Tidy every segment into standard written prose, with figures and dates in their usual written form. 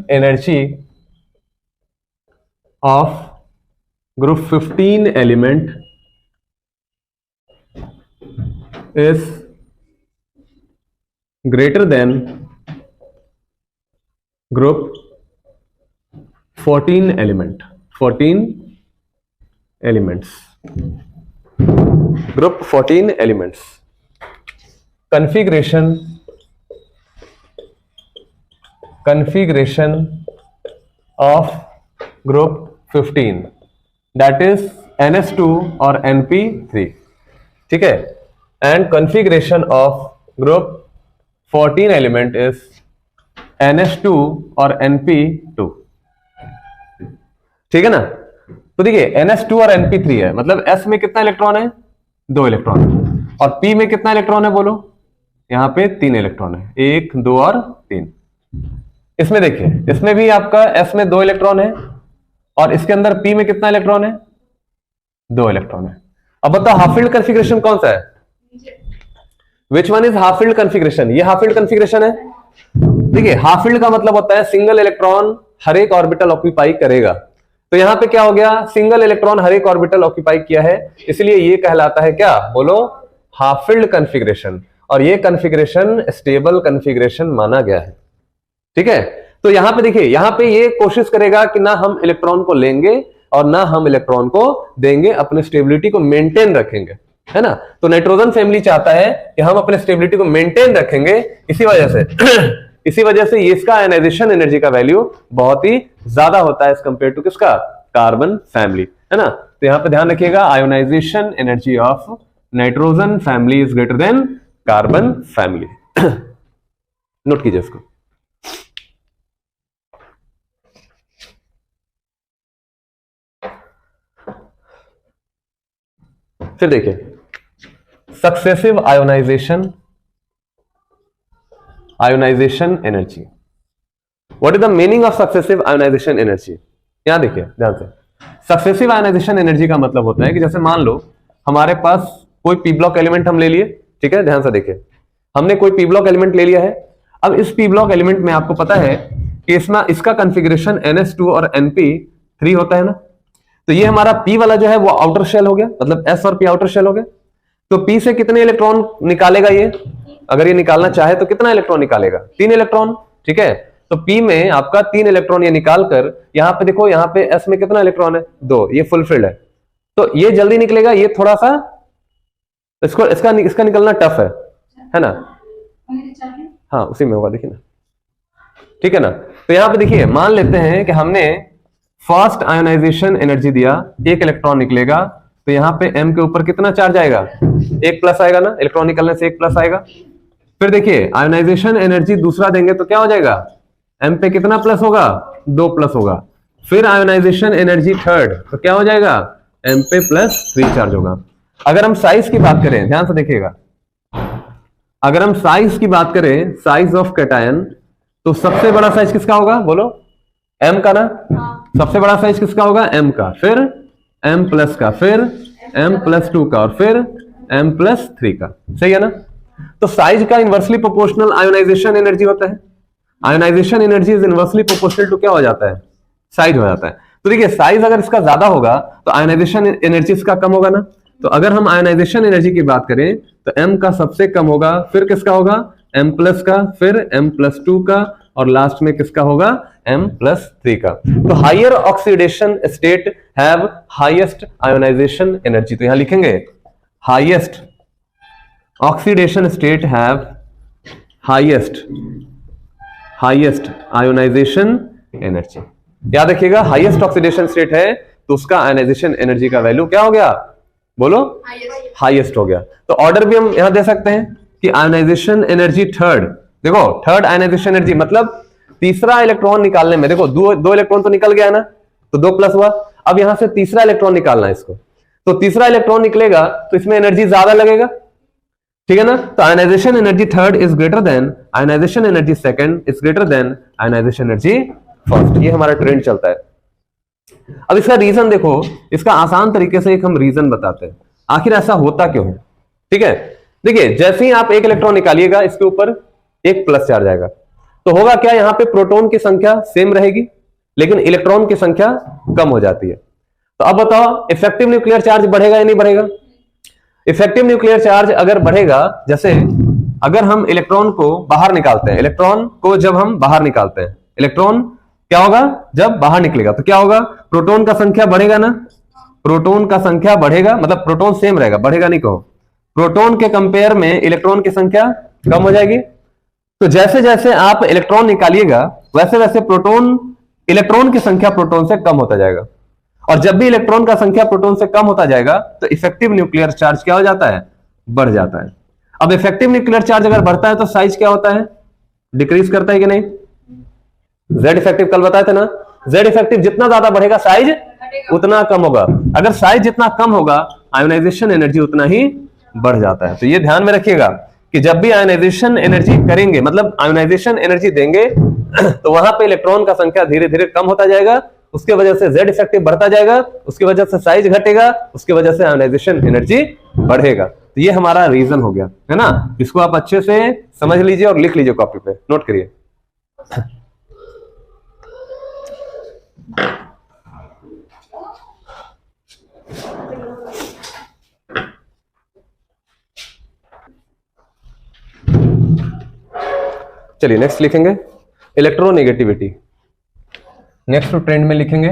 energy of group 15 element is greater than group 14 elements. Group 14 elements. Configuration of group 15, that is NS2 और NP3, ठीक है. And configuration of group 14 element is NS2 और NP2, ठीक है ना. तो देखिए NS2 और NP3 है, मतलब S में कितना इलेक्ट्रॉन है? 2 इलेक्ट्रॉन है. और P में कितना इलेक्ट्रॉन है बोलो? यहाँ पे 3 इलेक्ट्रॉन है, 1 2 और 3. इसमें देखिए, इसमें भी आपका S में 2 इलेक्ट्रॉन है और इसके अंदर P में कितना इलेक्ट्रॉन है? 2 इलेक्ट्रॉन है. अब बताओ हाफ फील्ड कॉन्फ़िगरेशन कौन सा है? Which one is half field configuration? ये हाफ फील्ड कॉन्फ़िगरेशन है. देखिए हाफ फील्ड का मतलब होता है सिंगल इलेक्ट्रॉन हर एक ऑर्बिटल ऑक्यूपाई करेगा. तो यहां पे क्या हो गया? सिंगल इलेक्ट्रॉन हर एक ऑर्बिटल ऑक्यूपाई किया है, इसलिए ये कहलाता है क्या? बोलो, हाफ फील्ड कॉन्फ़िगरेशन. और ये कॉन्फ़िगरेशन स्टेबल कॉन्फ़िगरेशन माना गया है, ठीक है. तो यहां पे देखिए, यहां पे ये कोशिश करेगा कि ना हम इलेक्ट्रॉन को लेंगे और ना हम इलेक्ट्रॉन को देंगे, अपने स्टेबिलिटी को मेंटेन रखेंगे, है ना. तो नाइट्रोजन फैमिली चाहता है कि हम अपने स्टेबिलिटी को मेंटेन रखेंगे. इसी वजह से ये इसका आयनाइजेशन एनर्जी का वैल्यू बहुत ही ज्यादा होता है एज कंपेयर टू किसका? कार्बन फैमिली, है ना. तो यहां पे ध्यान रखिएगा, ionisation energy of nitrogen family is greater than carbon family. Note कीजिए इसको. फिर देखिए successive ionisation energy. What is the meaning of successive ionisation energy? यहां देखिए ध्यान से. सक्सेसिव आयोनाइजेशन एनर्जी का मतलब होता है कि जैसे मान लो हमारे पास कोई पी ब्लॉक एलिमेंट हम ले लिए, ठीक है. ध्यान से देखिए, हमने कोई पी ब्लॉक एलिमेंट ले लिया है. अब इस पी ब्लॉक एलिमेंट में आपको पता है कि इसका कॉन्फ़िगरेशन NS2 और NP3 होता है ना. तो ये हमारा P वाला जो है वो आउटर शेल हो गया, मतलब S और P आउटर शेल हो गया. तो P से कितने इलेक्ट्रॉन निकालेगा ये? अगर ये निकालना चाहे तो कितना इलेक्ट्रॉन निकालेगा? 3 इलेक्ट्रॉन, ठीक है. तो P में आपका 3 इलेक्ट्रॉन ये निकालकर, यहां पे देखो, यहां पे S में कितना इलेक्ट्रॉन है? 2. ये फुलफिल्ड है, तो ये जल्दी निकलेगा, ये थोड़ा सा इसका निकलना टफ है ना. हाँ उसी में होगा, देखिए ना, ठीक है ना. तो यहां पे देखिए, मान लेते हैं कि हमने फर्स्ट आयोनाइजेशन एनर्जी दिया, 1 इलेक्ट्रॉन निकलेगा. तो यहां पे M के ऊपर कितना चार्ज आएगा? 1 प्लस आएगा ना, इलेक्ट्रॉन निकलने से 1 प्लस आएगा. फिर देखिए आयोनाइजेशन एनर्जी दूसरा देंगे तो क्या हो जाएगा? M पे कितना प्लस होगा? 2 प्लस होगा. फिर आयोनाइजेशन एनर्जी थर्ड, तो क्या हो जाएगा? M पे +3 चार्ज होगा. अगर हम साइज की बात करें, ध्यान से देखिएगा, अगर हम साइज की बात करें, साइज ऑफ कैटायन, तो सबसे बड़ा साइज किसका होगा? बोलो, M का ना. सबसे बड़ा साइज किसका होगा? M का. फिर M प्लस का, फिर M+2 का, और फिर M+3 का. सही है ना. तो साइज का इनवर्सली प्रोपोर्शनल आयोनाइजेशन एनर्जी होता है. Ionisation energy is inversely proportional to क्या हो जाता है? साइज हो जाता है. तो देखिए साइज अगर इसका ज्यादा होगा तो आयोनाइजेशन एनर्जी इसका कम होगा ना. तो अगर हम आयोनाइजेशन एनर्जी की बात करें तो M का सबसे कम होगा, फिर किसका होगा? M+ का, फिर M+2 का, और लास्ट में किसका होगा? M+3 का. तो higher oxidation state have highest ionisation energy. तो यहां लिखेंगे highest oxidation state have highest ionisation energy. याद रखिएगा, हाईएस्ट ऑक्सीडेशन स्टेट है तो उसका आयोनाइजेशन एनर्जी का वैल्यू क्या हो गया? बोलो, हाईएस्ट हो गया. तो ऑर्डर भी हम यहां दे सकते हैं कि आयोनाइजेशन एनर्जी थर्ड. देखो थर्ड आयोनाइजेशन एनर्जी मतलब तीसरा इलेक्ट्रॉन निकालने में, देखो दो इलेक्ट्रॉन तो निकल गया ना, तो 2 प्लस हुआ. अब यहां से तीसरा इलेक्ट्रॉन निकालना है इसको, तो तीसरा इलेक्ट्रॉन निकलेगा तो इसमें एनर्जी ज्यादा लगेगा, ठीक है ना. तो ionisation energy third is greater than ionisation energy second is greater than ionisation energy first. ये हमारा ट्रेंड चलता है. अब इसका रीजन देखो, इसका आसान तरीके से एक हम रीजन बताते हैं आखिर ऐसा होता क्यों है. ठीक है, देखिए जैसे ही आप 1 इलेक्ट्रॉन निकालिएगा इसके ऊपर 1 प्लस चार्ज आएगा, तो होगा क्या, यहां पे प्रोटॉन की संख्या सेम रहेगी लेकिन इलेक्ट्रॉन की संख्या कम हो जाती है। तो अब बताओ इफेक्टिव न्यूक्लियर चार्ज बढ़ेगा या नहीं बढ़ेगा? इफेक्टिव न्यूक्लियर चार्ज अगर बढ़ेगा, जैसे अगर हम इलेक्ट्रॉन को बाहर निकालते हैं, इलेक्ट्रॉन को जब हम बाहर निकालते हैं, इलेक्ट्रॉन क्या होगा जब बाहर निकलेगा तो क्या होगा, प्रोटॉन का संख्या बढ़ेगा ना, प्रोटॉन का संख्या बढ़ेगा, मतलब प्रोटॉन सेम रहेगा, बढ़ेगा नहीं कहो, प्रोटॉन के कंपेयर में इलेक्ट्रॉन की संख्या कम हो जाएगी। तो जैसे जैसे आप इलेक्ट्रॉन निकालिएगा वैसे वैसे प्रोटॉन, इलेक्ट्रॉन की संख्या प्रोटॉन से कम होता जाएगा, और जब भी इलेक्ट्रॉन का संख्या प्रोटॉन से कम होता जाएगा तो इफेक्टिव न्यूक्लियर चार्ज क्या हो जाता है, बढ़ जाता है। अब इफेक्टिव न्यूक्लियर चार्ज अगर बढ़ता है तो साइज क्या होता है, डिक्रीज करता है कि नहीं? जेड इफेक्टिव कल बताए थे ना, जेड इफेक्टिव जितना ज्यादा बढ़ेगा साइज उतना कम होगा, अगर साइज जितना कम होगा आयोनाइजेशन एनर्जी उतना ही बढ़ जाता है। तो ये ध्यान में रखिएगा कि जब भी आयोनाइजेशन एनर्जी करेंगे, मतलब आयोनाइजेशन एनर्जी देंगे तो वहां पे इलेक्ट्रॉन का संख्या धीरे धीरे कम होता जाएगा, उसके वजह से जेड इफेक्टिव बढ़ता जाएगा, उसकी वजह से साइज घटेगा, उसकी वजह से आयोनाइजेशन एनर्जी बढ़ेगा। तो ये हमारा रीजन हो गया है ना, इसको आप अच्छे से समझ लीजिए और लिख लीजिए कॉपी पे, नोट करिए। चलिए नेक्स्ट लिखेंगे इलेक्ट्रोनेगेटिविटी, नेक्स्ट ट्रेंड में लिखेंगे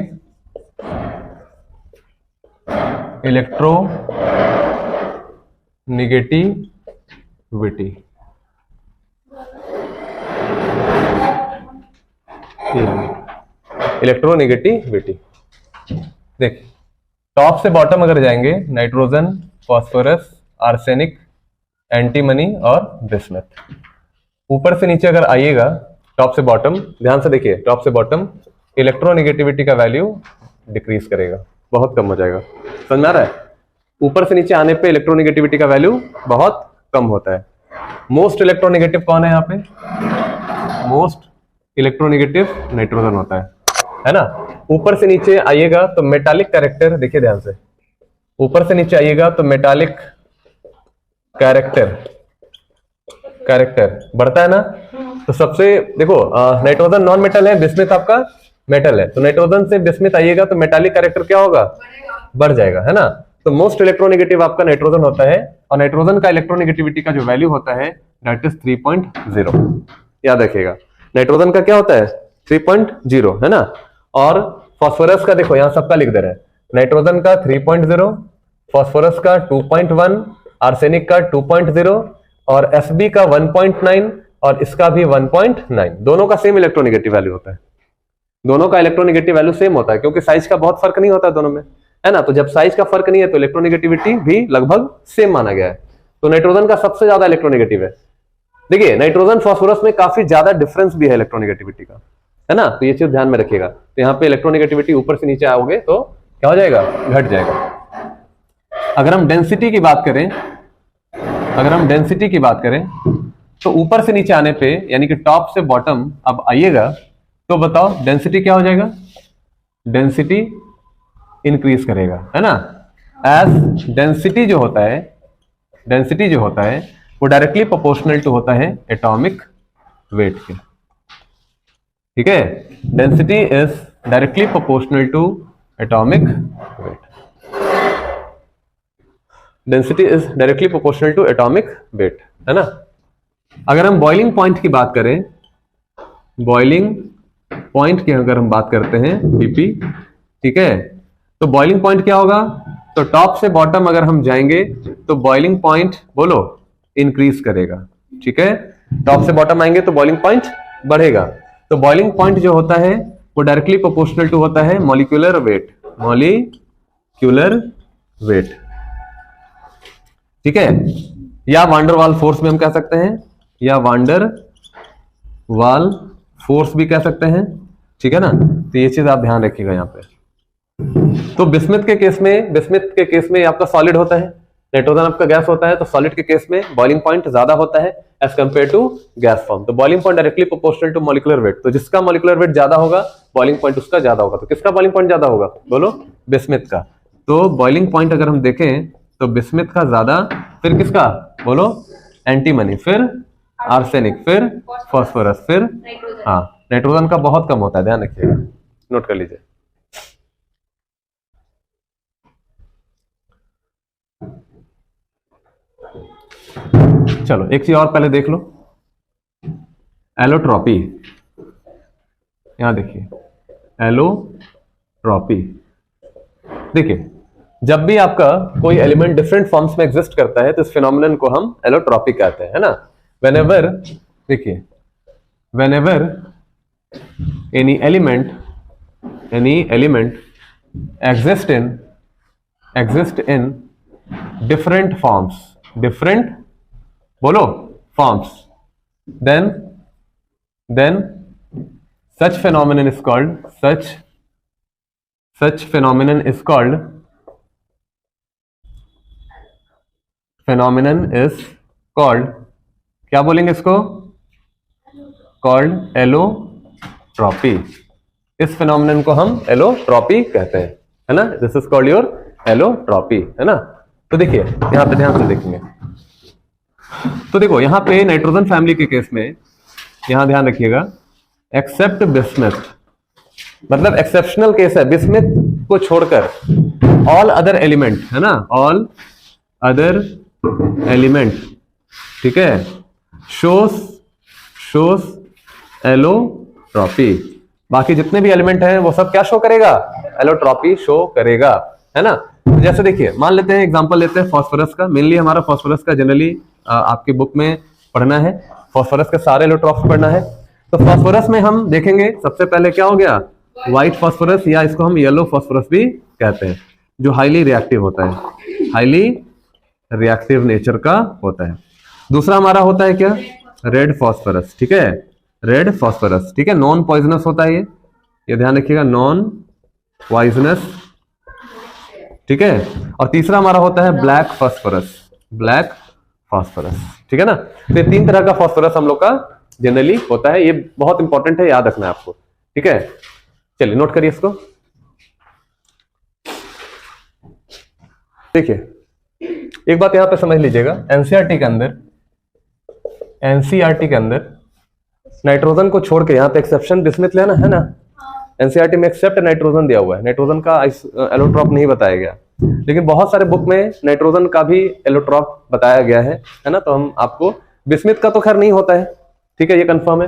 इलेक्ट्रोनेगेटिविटी। इलेक्ट्रोनेगेटिविटी देखिए, टॉप से बॉटम अगर जाएंगे, नाइट्रोजन, फास्फोरस, आर्सेनिक, एंटीमनी और बिस्मथ। ऊपर से नीचे अगर आइएगा, टॉप से बॉटम, ध्यान से देखिए, टॉप से बॉटम इलेक्ट्रोनेगेटिविटी का वैल्यू डिक्रीज करेगा, बहुत कम हो जाएगा। समझ में आ रहा है? ऊपर से नीचे आने पे इलेक्ट्रोनेगेटिविटी का वैल्यू बहुत कम होता है। मोस्ट इलेक्ट्रोनेगेटिव कौन है यहाँ पे? मोस्ट इलेक्ट्रोनेगेटिव नाइट्रोजन होता है ना। ऊपर से नीचे आइएगा तो मेटालिक कैरेक्टर, देखिए ध्यान से, ऊपर से नीचे आइएगा तो मेटालिक कैरेक्टर बढ़ता है ना। तो सबसे देखो, नाइट्रोजन नॉन मेटल है, बिस्मिथ आपका मेटल है, तो नाइट्रोजन से बिस्मिथ आइएगा तो मेटालिक कैरेक्टर क्या होगा, बढ़ जाएगा, है ना। तो मोस्ट इलेक्ट्रोनेगेटिव आपका नाइट्रोजन होता है, और नाइट्रोजन का इलेक्ट्रोनेगेटिविटी का जो वैल्यू होता है दैट इज 3.0। याद रखिएगा, नाइट्रोजन का क्या होता है 3.0, है ना। और फास्फोरस का देखो यहाँ सबका लिख दे रहे हैं, नाइट्रोजन का 3.0, फास्फोरस का 2.1, आर्सेनिक का 2.0 और एसबी का 1.9 और इसका भी 1.9। दोनों का सेम इलेक्ट्रोनेगेटिव वैल्यू होता है, दोनों का इलेक्ट्रोनेगेटिव वैल्यू सेम होता है, क्योंकि साइज का बहुत फर्क नहीं होता है दोनों में, है ना। तो जब साइज का फर्क नहीं है तो इलेक्ट्रोनेगेटिविटी भी लगभग सेम माना गया है। तो नाइट्रोजन का सबसे ज्यादा इलेक्ट्रोनेगेटिव है। देखिए नाइट्रोजन फास्फोरस में काफी ज्यादा डिफरेंस भी है इलेक्ट्रोनेगेटिविटी का, है ना। तो ये चीज ध्यान में रखिएगा। तो यहाँ पे इलेक्ट्रोनेगेटिविटी ऊपर से नीचे आओगे तो क्या हो जाएगा, घट जाएगा। अगर हम डेंसिटी की बात करें, तो ऊपर से नीचे आने पे, यानी कि टॉप से बॉटम अब आइएगा तो बताओ डेंसिटी क्या हो जाएगा, डेंसिटी इंक्रीज करेगा, है ना। एज डेंसिटी जो होता है वो डायरेक्टली प्रोपोर्शनल टू होता है एटॉमिक वेट के, ठीक है। Density is directly proportional to atomic weight, density is directly proportional to atomic weight, है ना। अगर हम बॉइलिंग पॉइंट की बात करें, बॉइलिंग पॉइंट की अगर हम बात करते हैं बीपी, ठीक है, तो बॉइलिंग पॉइंट क्या होगा, तो टॉप से बॉटम अगर हम जाएंगे तो बॉइलिंग पॉइंट बोलो इंक्रीज करेगा, ठीक है। टॉप से बॉटम आएंगे तो बॉइलिंग पॉइंट बढ़ेगा। तो बॉइलिंग पॉइंट जो होता है वो डायरेक्टली प्रोपोर्शनल टू होता है मॉलिक्यूलर वेट, ठीक है, या वांडर वाल फोर्स भी हम कह सकते हैं, या वांडर वाल फोर्स भी कह सकते हैं, ठीक है ना। तो ये चीज आप ध्यान रखिएगा यहाँ पे। तो बिस्मिथ के केस में आपका सॉलिड होता है, नाइट्रोजन आपका गैस होता है, तो सॉलिड के केस में बॉइलिंग पॉइंट ज्यादा होता है as compare to gas form. तो boiling point directly proportional to molecular weight, तो जिसका मॉलिक्यूलर वेट ज्यादा होगा बॉइलिंग पॉइंट उसका ज्यादा होगा। तो किसका बॉइलिंग पॉइंट ज्यादा होगा, बोलो बिस्मिथ का। तो बॉइलिंग पॉइंट अगर हम देखें तो बिस्मिथ का ज्यादा, फिर किसका बोलो एंटीमनी, फिर आर्सेनिक, फिर फास्फोरस, फिर हाँ नाइट्रोजन का बहुत कम होता है, ध्यान रखिएगा, नोट कर लीजिए। चलो एक चीज और पहले देख लो, एलोट्रॉपी। यहां देखिए एलोट्रॉपी। देखिए जब भी आपका कोई एलिमेंट डिफरेंट फॉर्म्स में एग्जिस्ट करता है तो इस फिनोमिनन को हम एलोट्रॉपी कहते हैं, है ना। व्हेनेवर, देखिए whenever any element exist in different forms, different बोलो forms, then such phenomenon is called such phenomenon is called क्या बोलेंगे इसको, कॉल्ड एलोट्रॉपी। इस फिनोमिनन को हम एलोट्रॉपी कहते हैं, है ना। This is called your allotropy, है ना। तो देखिए यहां पे ध्यान से देखेंगे, तो देखो यहां पे नाइट्रोजन फैमिली के केस में यहां ध्यान रखिएगा, एक्सेप्ट बिस्मथ, मतलब एक्सेप्शनल केस है, बिस्मथ को छोड़कर ऑल अदर एलिमेंट, है ना, ऑल अदर एलिमेंट, ठीक है, शोस एलोट्रॉपी। बाकी जितने भी एलिमेंट हैं वो सब क्या शो करेगा, एलोट्रॉपी शो करेगा, है ना। जैसे देखिए मान लेते हैं, एग्जांपल लेते हैं फास्फोरस का, मेनली हमारा फास्फोरस का जनरली आपकी बुक में पढ़ना है, फास्फोरस के सारे एलोट्रॉप्स पढ़ना है। तो फास्फोरस में हम देखेंगे सबसे पहले क्या हो गया, व्हाइट फास्फोरस, या इसको हम येलो फास्फोरस भी कहते हैं, जो हाईली रिएक्टिव होता है, हाईली रिएक्टिव नेचर का होता है। दूसरा हमारा होता है क्या, रेड फास्फोरस, ठीक है, रेड फास्फोरस, ठीक है, नॉन पॉइजनस होता है ये ध्यान रखिएगा, नॉन पॉइजनस, ठीक है। और तीसरा हमारा होता है ब्लैक फास्फोरस, ब्लैक फास्फोरस, ठीक है ना। तो ये तीन तरह का फास्फोरस हम लोग का जनरली होता है, ये बहुत इंपॉर्टेंट है, याद रखना है आपको, ठीक है। चलिए नोट करिए इसको। देखिए एक बात यहां पे समझ लीजिएगा, एनसीईआरटी के अंदर नाइट्रोजन को छोड़ के यहाँ पे एक्सेप्शन बिस्मथ लेना है ना, एनसीईआरटी में एक्सेप्ट नाइट्रोजन दिया हुआ है, नाइट्रोजन का एलोट्रॉप नहीं बताया गया, लेकिन बहुत सारे बुक में नाइट्रोजन का भी एलोट्रॉप बताया गया है ना। तो हम आपको, बिस्मथ का तो खैर नहीं होता है, ठीक है, ये कंफर्म है।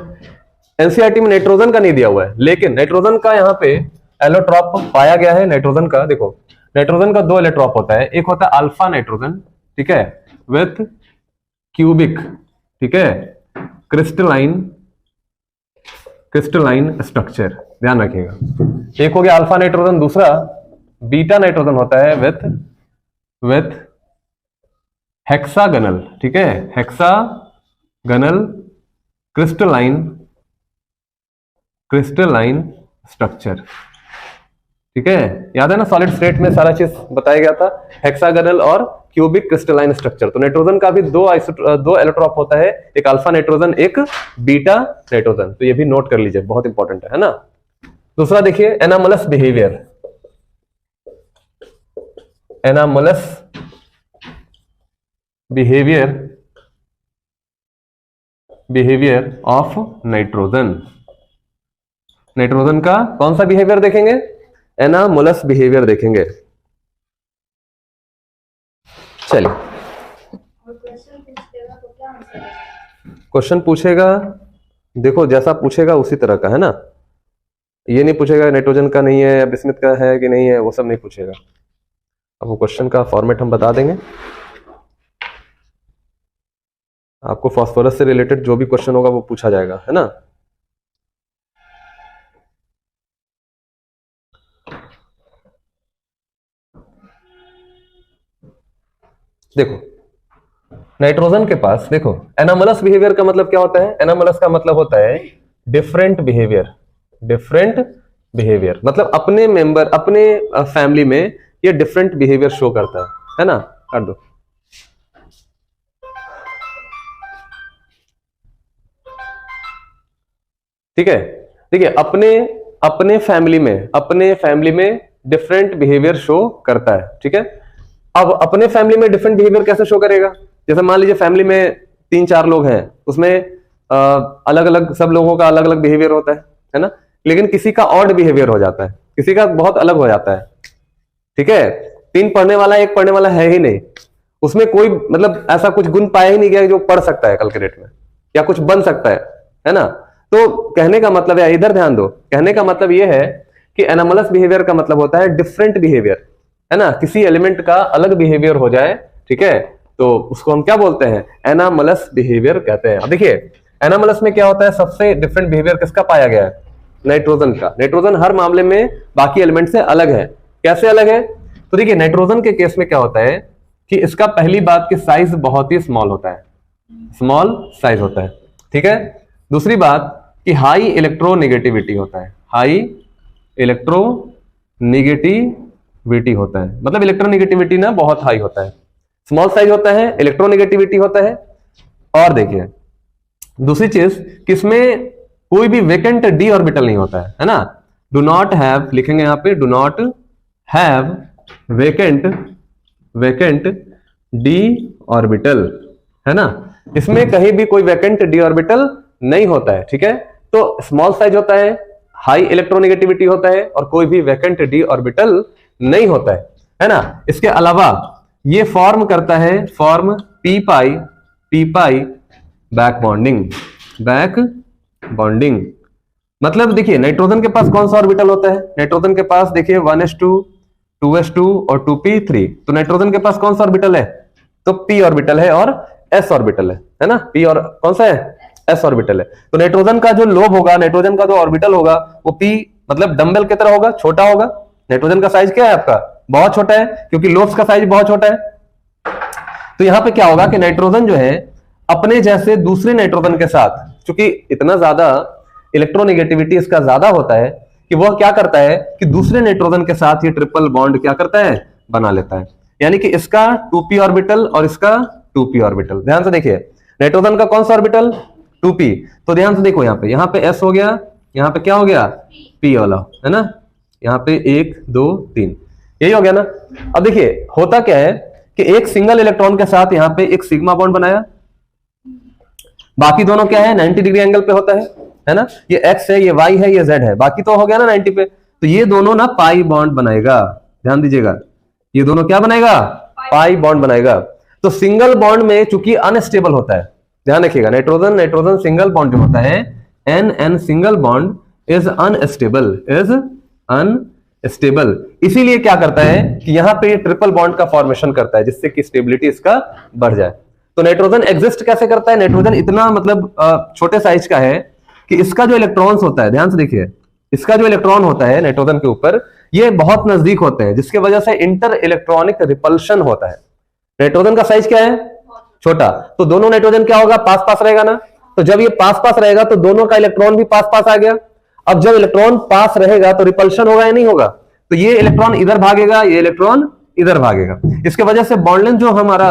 एनसीईआरटी में नाइट्रोजन का नहीं दिया हुआ है, लेकिन नाइट्रोजन का यहाँ पे एलोट्रॉप पाया गया है। नाइट्रोजन का देखो, नाइट्रोजन का दो एलोट्रॉप होता है, एक होता है अल्फा नाइट्रोजन, ठीक है, विथ क्यूबिक, ठीक है, क्रिस्टलाइन स्ट्रक्चर, ध्यान रखिएगा। एक हो गया अल्फा नाइट्रोजन, दूसरा बीटा नाइट्रोजन होता है विथ हेक्सागनल, ठीक है, हेक्सागनल क्रिस्टलाइन स्ट्रक्चर, ठीक है, याद है ना, सॉलिड स्टेट में सारा चीज बताया गया था, हेक्सागनल और क्यूबिक क्रिस्टलाइन स्ट्रक्चर। तो नाइट्रोजन का भी दो एलोट्रॉप होता है, एक अल्फा नाइट्रोजन, एक बीटा नाइट्रोजन, तो ये भी नोट कर लीजिए, बहुत इंपॉर्टेंट है ना। दूसरा देखिए anomalous behaviour of nitrogen. Nitrogen का कौन सा बिहेवियर देखेंगे, एनामोलस बिहेवियर देखेंगे। चलिए क्वेश्चन पूछेगा, देखो जैसा पूछेगा उसी तरह का, है ना। ये नहीं पूछेगा नाइट्रोजन का नहीं है या बिस्मथ का है कि नहीं है, वो सब नहीं पूछेगा। अब वो क्वेश्चन का फॉर्मेट हम बता देंगे आपको, फास्फोरस से रिलेटेड जो भी क्वेश्चन होगा वो पूछा जाएगा, है ना। देखो नाइट्रोजन के पास देखो, एनामलस बिहेवियर का मतलब क्या होता है, एनामलस का मतलब होता है डिफरेंट बिहेवियर, मतलब अपने मेंबर, अपने फैमिली में ये डिफरेंट बिहेवियर शो करता है ना। कर दो, ठीक है, देखिए अपने फैमिली में डिफरेंट बिहेवियर शो करता है, ठीक है। अब अपने फैमिली में डिफरेंट बिहेवियर कैसे शो करेगा, जैसे मान लीजिए फैमिली में 3-4 लोग हैं, उसमें अलग अलग सब लोगों का अलग अलग बिहेवियर होता है ना, लेकिन किसी का ऑड बिहेवियर हो जाता है, किसी का बहुत अलग हो जाता है, ठीक है। 3 पढ़ने वाला 1 पढ़ने वाला है ही नहीं, उसमें कोई मतलब ऐसा कुछ गुण पाया ही नहीं गया जो पढ़ सकता है कल के डेट में या कुछ बन सकता है ना। तो कहने का मतलब है, इधर ध्यान दो, कहने का मतलब यह है कि एनामलस बिहेवियर का मतलब होता है डिफरेंट बिहेवियर, है ना, किसी एलिमेंट का अलग बिहेवियर हो जाए, ठीक है, तो उसको हम क्या बोलते हैं, एनामलस बिहेवियर कहते हैं। अब देखिए एनामलस में क्या होता है, सबसे डिफरेंट बिहेवियर किसका पाया गया है, नाइट्रोजन का। नाइट्रोजन हर मामले में बाकी एलिमेंट से अलग है। कैसे अलग है, तो देखिए नाइट्रोजन के केस में क्या होता है कि इसका पहली बात कि साइज बहुत ही स्मॉल होता है, स्मॉल साइज होता है, ठीक है। दूसरी बात कि हाई इलेक्ट्रोनेगेटिविटी होता है, हाई इलेक्ट्रोनेगेटिविटी होता है, मतलब इलेक्ट्रोनेगेटिविटी ना बहुत हाई होता है, स्मॉल साइज होता है, इलेक्ट्रोनेगेटिविटी होता है। और देखिए दूसरी चीज कि इसमें कोई भी वेकेंट डी ऑर्बिटल नहीं होता है ना, डू नॉट हैव, लिखेंगे यहां पे do not have vacant D orbital, है ना, इसमें कहीं भी कोई वेकेंट डी ऑर्बिटल नहीं होता है, ठीक है। तो स्मॉल साइज होता है, हाई इलेक्ट्रोनेगेटिविटी होता है और कोई भी वेकेंट डी ऑर्बिटल नहीं होता है ना। इसके अलावा ये फॉर्म करता है, फॉर्म पी पाई बैक बॉन्डिंग। मतलब देखिए नाइट्रोजन के पास कौन सा ऑर्बिटल होता है, नाइट्रोजन के पास देखिए 1s2 2s2 और 2p3, तो नाइट्रोजन के पास कौन सा ऑर्बिटल है, तो p ऑर्बिटल है और s ऑर्बिटल है ना, p और कौन सा है, s ऑर्बिटल है। तो नाइट्रोजन का जो लोब होगा, नाइट्रोजन का जो ऑर्बिटल होगा वो p मतलब डंबल की तरह होगा, छोटा होगा। नाइट्रोजन का साइज क्या है आपका, बहुत छोटा है, क्योंकि लोब्स का साइज बहुत छोटा है। तो यहां पे क्या होगा कि नाइट्रोजन जो है अपने जैसे दूसरे नाइट्रोजन के साथ, क्योंकि इतना ज्यादा इलेक्ट्रोनेगेटिविटी इसका ज्यादा होता है कि वह क्या करता है कि दूसरे नाइट्रोजन के साथ ये ट्रिपल बॉन्ड क्या करता है, बना लेता है। यानी कि इसका 2p ऑर्बिटल और इसका 2p ऑर्बिटल, ध्यान से देखिए नाइट्रोजन का कौन सा ऑर्बिटल, 2p, तो ध्यान से देखो यहाँ पे s हो गया, यहाँ पे क्या हो गया, p वाला, है ना, यहाँ पे 1 2 3, यही हो गया ना। अब देखिए होता क्या है कि एक सिंगल इलेक्ट्रॉन के साथ यहाँ पे एक सिग्मा बॉन्ड बनाया, बाकी दोनों क्या है 90 डिग्री एंगल पे होता है ना, ये x है, ये y है, ये z है, बाकी तो हो गया ना 90 पे, तो ये दोनों ना पाई बॉन्ड बनाएगा, ध्यान दीजिएगा, ये दोनों क्या बनाएगा, पाई बॉन्ड बनाएगा। तो सिंगल बॉन्ड में चूंकि अनस्टेबल होता है, ध्यान रखिएगा, नाइट्रोजन सिंगल बॉन्ड जो होता है n single bond is unstable, इसीलिए क्या करता है कि यहां पे ट्रिपल बॉन्ड का फॉर्मेशन करता है जिससे कि स्टेबिलिटी इसका बढ़ जाए। तो नाइट्रोजन एग्जिस्ट कैसे करता है, नाइट्रोजन इतना मतलब छोटे साइज का है कि इसका जो इलेक्ट्रॉन्स होता है, ध्यान से देखिए, इसका जो इलेक्ट्रॉन होता है नाइट्रोजन के ऊपर, ये बहुत नजदीक होते हैं, जिसकी वजह से इंटर इलेक्ट्रॉनिक रिपल्शन होता है। नाइट्रोजन का साइज क्या है, छोटा, तो दोनों नाइट्रोजन क्या होगा, पास पास रहेगा ना, तो जब ये पास पास रहेगा तो दोनों का इलेक्ट्रॉन भी पास पास आ गया। अब जब इलेक्ट्रॉन पास रहेगा तो रिपल्शन होगा या नहीं होगा, तो ये इलेक्ट्रॉन इधर भागेगा, ये इलेक्ट्रॉन इधर भागेगा, इसके वजह से बॉन्ड लेंथ जो हमारा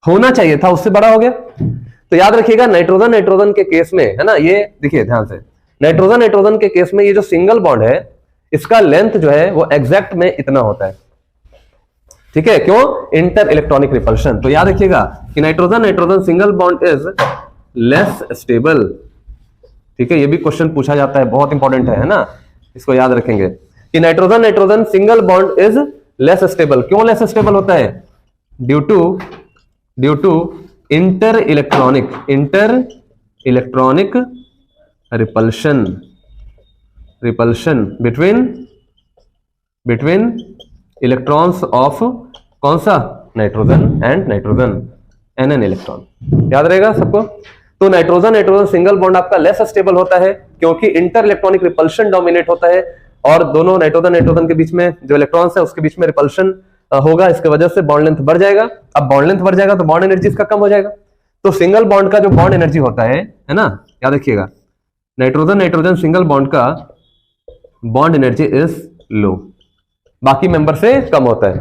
होना चाहिए था उससे बड़ा हो गया। तो याद रखिएगा नाइट्रोजन के केस में, है ना, ये देखिए ध्यान से, नाइट्रोजन के केस में ये जो सिंगल बॉन्ड है इसका लेंथ जो है वो एग्जैक्ट में इतना होता है, ठीक है, क्यों, इंटर इलेक्ट्रॉनिक रिपल्शन। तो याद रखिएगा कि nitrogen single bond is less stable, ठीक है, ये भी क्वेश्चन पूछा जाता है, बहुत इंपॉर्टेंट है ना, इसको याद रखेंगे कि nitrogen single bond is less stable. क्यों लेस स्टेबल होता है, due to inter electronic repulsion between electrons of कौन सा, nitrogen and nitrogen, nn electron, याद रहेगा सबको। तो नाइट्रोजन सिंगल बॉन्ड आपका लेस स्टेबल होता है क्योंकि इंटर इलेक्ट्रॉनिक रिपल्शन डोमिनेट होता है, और दोनों नाइट्रोजन के बीच में जो इलेक्ट्रॉन्स है उसके बीच में रिपल्शन होगा, इसके वजह से बॉन्ड लेंथ बढ़ जाएगा। अब बॉन्ड लेंथ बढ़ जाएगा तो बॉन्ड एनर्जी इसका कम हो जाएगा। तो सिंगल बॉन्ड का जो बॉन्ड एनर्जी होता है ना, याद रखिएगा, नाइट्रोजन सिंगल बॉन्ड का बॉन्ड एनर्जी इज लो, बाकी मेंबर से कम होता है,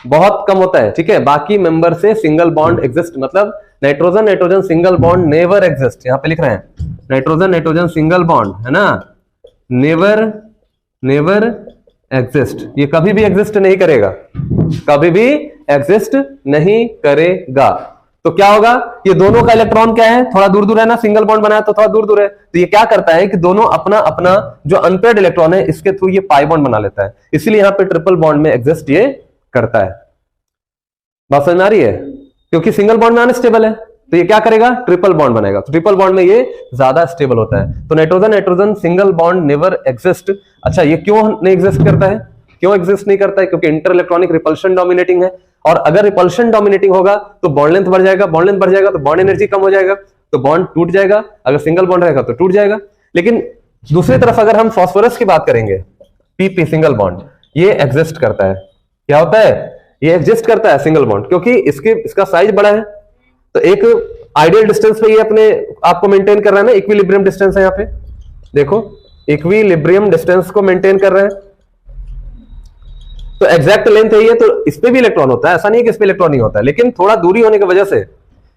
बहुत कम होता है, ठीक है, बाकी मेंबर से सिंगल बॉन्ड एग्जिस्ट, मतलब nitrogen single bond never exist, यहां पे लिख रहे हैं नाइट्रोजन सिंगल बॉन्ड, है ना, नेवर एग्जिस्ट, ये कभी भी एग्जिस्ट नहीं करेगा, कभी भी एग्जिस्ट नहीं करेगा। तो क्या होगा, ये दोनों का इलेक्ट्रॉन क्या है, थोड़ा दूर दूर है ना, सिंगल बॉन्ड बनाया तो थोड़ा दूर दूर है, तो ये क्या करता है कि दोनों अपना अपना जो अनपेयर्ड इलेक्ट्रॉन है इसके थ्रू ये पाई बॉन्ड बना लेता है, इसीलिए यहां पे ट्रिपल बॉन्ड में एग्जिस्ट ये करता है। बात समझ में आ रही है, क्योंकि सिंगल बॉन्ड में अनस्टेबल है तो ये क्या करेगा, ट्रिपल बॉन्ड बनाएगा, तो ट्रिपल बॉन्ड में ये ज्यादा स्टेबल होता है। तो nitrogen nitrogen single bond never exist. अच्छा, ये क्यों नहीं एग्जिस्ट करता है, क्यों एग्जिस्ट नहीं करता है, क्योंकि इंटर इलेक्ट्रॉनिक रिपल्शन डोमिनेटिंग है, और अगर रिपल्शन डोमिनेटिंग होगा तो बॉन्ड लेंथ बढ़ जाएगा, बॉन्ड लेंथ बढ़ जाएगा तो बॉन्ड एनर्जी कम हो जाएगा, तो बॉन्ड टूट जाएगा, अगर सिंगल बॉन्ड रहेगा तो टूट जाएगा। लेकिन दूसरी तरफ अगर हम फास्फोरस की बात करेंगे, पीपी सिंगल बॉन्ड, ये एग्जिस्ट करता है। क्या होता है, ये एग्जिस्ट करता है सिंगल बॉन्ड, क्योंकि इसका साइज बड़ा है, तो एक आइडियल डिस्टेंस पे ये अपने आपको मेंटेन कर रहा है ना, इक्विलिब्रियम डिस्टेंस है, यहाँ पे देखो इक्विलिब्रियम डिस्टेंस को मेंटेन कर रहा है, तो एग्जैक्ट लेंथ है ये, तो इस पे भी इलेक्ट्रॉन होता है, ऐसा नहीं है कि इस पे इलेक्ट्रॉन नहीं होता है, लेकिन थोड़ा दूरी होने की वजह से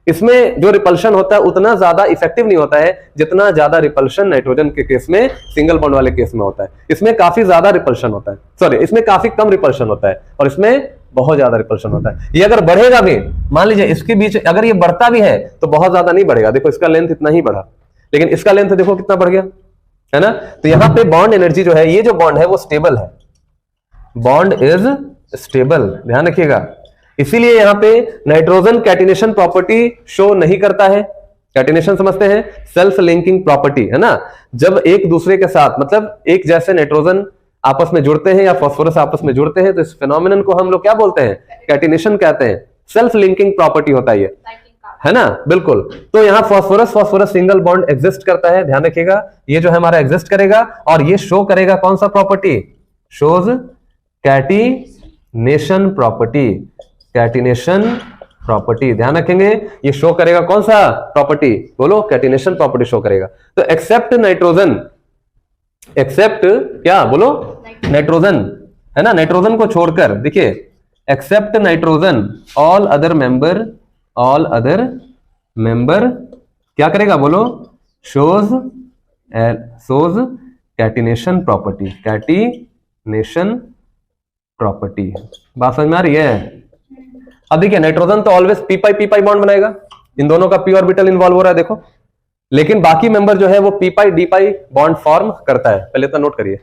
इसमें जो रिपल्शन होता है उतना ज्यादा इफेक्टिव नहीं होता है जितना ज्यादा रिपल्शन नाइट्रोजन के केस में सिंगल बॉन्ड वाले केस में होता है। इसमें काफी ज्यादा रिपल्शन होता है, सॉरी इसमें काफी कम रिपल्शन होता है, और इसमें बहुत ज्यादा रिपल्शन होता है। ये अगर बढ़ेगा भी, मान लीजिए इसके बीच अगर ये बढ़ता भी है तो बहुत ज्यादा नहीं बढ़ेगा, देखो इसका लेंथ इतना ही बढ़ा, लेकिन इसका लेंथ देखो कितना बढ़ गया, है ना। तो यहां पे बॉन्ड एनर्जी जो है, ये जो बॉन्ड है वो स्टेबल है, बॉन्ड इज स्टेबल, ध्यान रखिएगा। इसीलिए यहां पे नाइट्रोजन कैटिनेशन प्रॉपर्टी शो नहीं करता है। कैटिनेशन समझते हैं, सेल्फ लिंकिंग प्रॉपर्टी, है ना। जब एक दूसरे के साथ मतलब एक जैसे नाइट्रोजन आपस में जुड़ते हैं या फास्फोरस आपस में जुड़ते हैं तो इस फिनोमिनन को हम लोग क्या बोलते हैं, कैटिनेशन कहते हैं। सेल्फ लिंकिंग प्रॉपर्टी होता है ये, है ना, बिल्कुल। तो यहाँ फास्फोरस सिंगल बॉन्ड एग्जिस्ट करता है, ध्यान रखिएगा, ये जो है हमारा एग्जिस्ट करेगा और ये शो करेगा कौन सा property, shows catenation property, catenation property, ध्यान रखेंगे, ये शो करेगा कौन सा प्रॉपर्टी, बोलो, कैटिनेशन प्रॉपर्टी शो करेगा। तो एक्सेप्ट नाइट्रोजन, एक्सेप्ट क्या बोलो, नाइट्रोजन, है ना, नाइट्रोजन को छोड़कर, देखिए except nitrogen, all other member क्या करेगा, बोलो, shows catenation property, catenation property. बात समझ में आ रही है। अब देखिए नाइट्रोजन तो ऑलवेज पी पाई बॉन्ड बनाएगा, इन दोनों का पी ऑर्बिटल इन्वॉल्व हो रहा है, देखो, लेकिन बाकी मेंबर जो है वो पी पाई डी पाई बॉन्ड फॉर्म करता है, पहले तो नोट करिए।